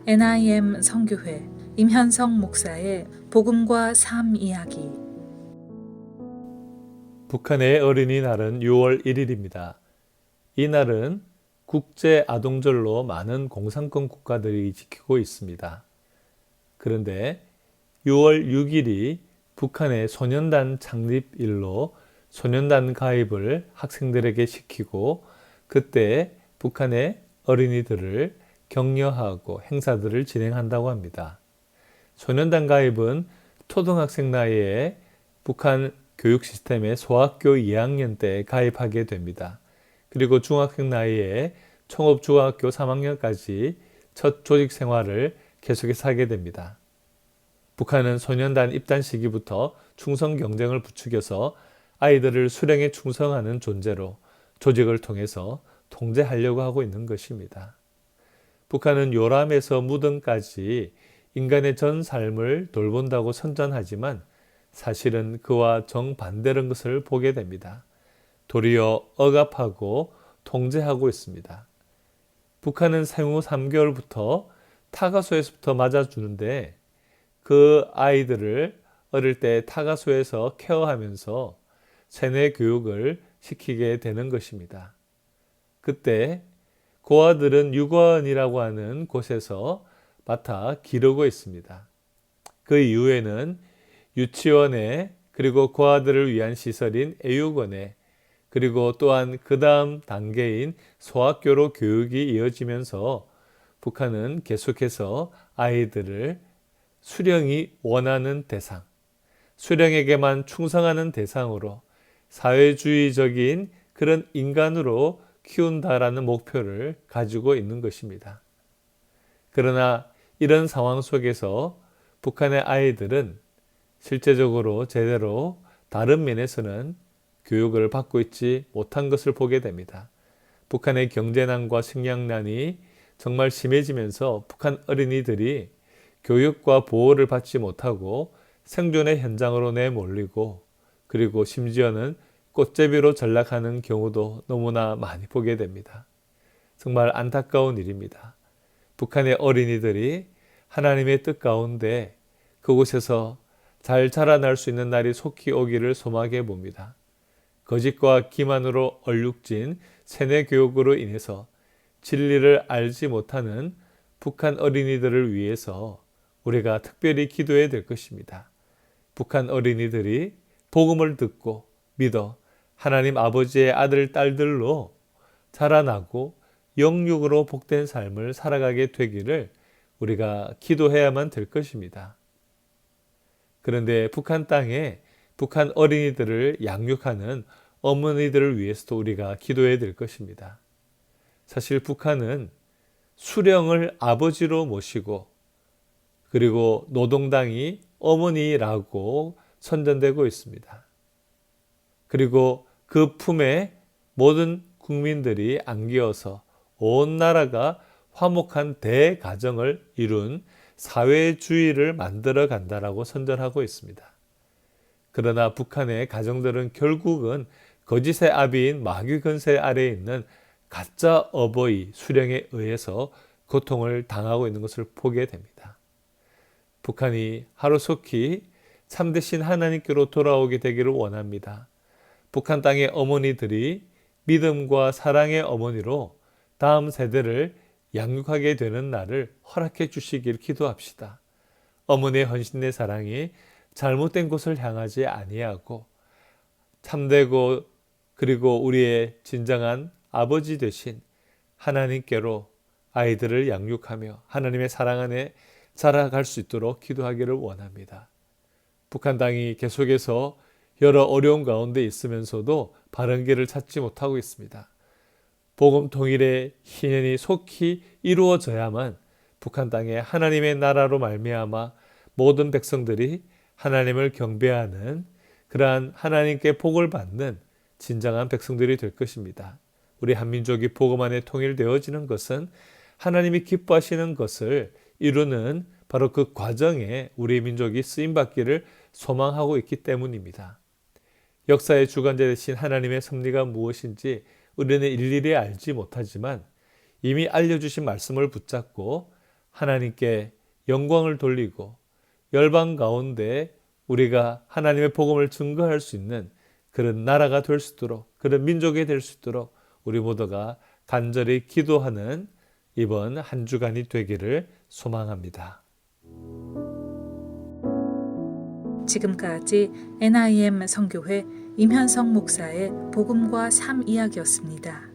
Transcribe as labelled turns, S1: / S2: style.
S1: NIM 선교회 임현성 목사의 복음과 삶 이야기.
S2: 북한의 어린이날은 6월 1일입니다. 이 날은 국제 아동절로 많은 공산권 국가들이 지키고 있습니다. 그런데 6월 6일이 북한의 소년단 창립일로 소년단 가입을 학생들에게 시키고 그때 북한의 어린이들을 격려하고 행사들을 진행한다고 합니다. 소년단 가입은 초등학생 나이에 북한 교육 시스템의 소학교 2학년 때 가입하게 됩니다. 그리고 중학생 나이에 총업중학교 3학년까지 첫 조직 생활을 계속해서 하게 됩니다. 북한은 소년단 입단 시기부터 충성 경쟁을 부추겨서 아이들을 수령에 충성하는 존재로 조직을 통해서 통제하려고 하고 있는 것입니다. 북한은 요람에서 무덤까지 인간의 전 삶을 돌본다고 선전하지만 사실은 그와 정반대는 것을 보게 됩니다. 도리어 억압하고 통제하고 있습니다. 북한은 생후 3개월부터 타가소에서부터 맞아주는데 그 아이들을 어릴 때 타가소에서 케어하면서 세뇌 교육을 시키게 되는 것입니다. 그때 고아들은 유치원이라고 하는 곳에서 맡아 기르고 있습니다. 그 이후에는 유치원에 그리고 고아들을 위한 시설인 애육원에 그리고 또한 그 다음 단계인 소학교로 교육이 이어지면서 북한은 계속해서 아이들을 수령이 원하는 대상, 수령에게만 충성하는 대상으로 사회주의적인 그런 인간으로 키운다라는 목표를 가지고 있는 것입니다. 그러나 이런 상황 속에서 북한의 아이들은 실제적으로 제대로 다른 면에서는 교육을 받고 있지 못한 것을 보게 됩니다. 북한의 경제난과 식량난이 정말 심해지면서 북한 어린이들이 교육과 보호를 받지 못하고 생존의 현장으로 내몰리고 그리고 심지어는 꽃제비로 전락하는 경우도 너무나 많이 보게 됩니다. 정말 안타까운 일입니다. 북한의 어린이들이 하나님의 뜻 가운데 그곳에서 잘 자라날 수 있는 날이 속히 오기를 소망해 봅니다. 거짓과 기만으로 얼룩진 세뇌 교육으로 인해서 진리를 알지 못하는 북한 어린이들을 위해서 우리가 특별히 기도해야 될 것입니다. 북한 어린이들이 복음을 듣고 믿어 하나님 아버지의 아들, 딸들로 자라나고 영육으로 복된 삶을 살아가게 되기를 우리가 기도해야만 될 것입니다. 그런데 북한 땅에 북한 어린이들을 양육하는 어머니들을 위해서도 우리가 기도해야 될 것입니다. 사실 북한은 수령을 아버지로 모시고 그리고 노동당이 어머니라고 선전되고 있습니다. 그리고 그 품에 모든 국민들이 안기어서 온 나라가 화목한 대가정을 이룬 사회주의를 만들어 간다라고 선전하고 있습니다. 그러나 북한의 가정들은 결국은 거짓의 아비인 마귀 근세 아래에 있는 가짜 어버이 수령에 의해서 고통을 당하고 있는 것을 보게 됩니다. 북한이 하루속히 참되신 하나님께로 돌아오게 되기를 원합니다. 북한 땅의 어머니들이 믿음과 사랑의 어머니로 다음 세대를 양육하게 되는 날을 허락해 주시길 기도합시다. 어머니의 헌신의 사랑이 잘못된 곳을 향하지 아니하고 참되고 그리고 우리의 진정한 아버지 되신 하나님께로 아이들을 양육하며 하나님의 사랑 안에 자라갈 수 있도록 기도하기를 원합니다. 북한 땅이 계속해서 여러 어려움 가운데 있으면서도 바른 길을 찾지 못하고 있습니다. 복음 통일의 희년이 속히 이루어져야만 북한 땅에 하나님의 나라로 말미암아 모든 백성들이 하나님을 경배하는 그러한 하나님께 복을 받는 진정한 백성들이 될 것입니다. 우리 한민족이 복음 안에 통일되어지는 것은 하나님이 기뻐하시는 것을 이루는 바로 그 과정에 우리 민족이 쓰임받기를 소망하고 있기 때문입니다. 역사의 주관자 되신 하나님의 섭리가 무엇인지 우리는 일일이 알지 못하지만 이미 알려주신 말씀을 붙잡고 하나님께 영광을 돌리고 열방 가운데 우리가 하나님의 복음을 증거할 수 있는 그런 나라가 될 수 있도록, 그런 민족이 될 수 있도록 우리 모두가 간절히 기도하는 이번 한 주간이 되기를 소망합니다.
S1: 지금까지 NIM 선교회 임현성 목사의 복음과 삶 이야기였습니다.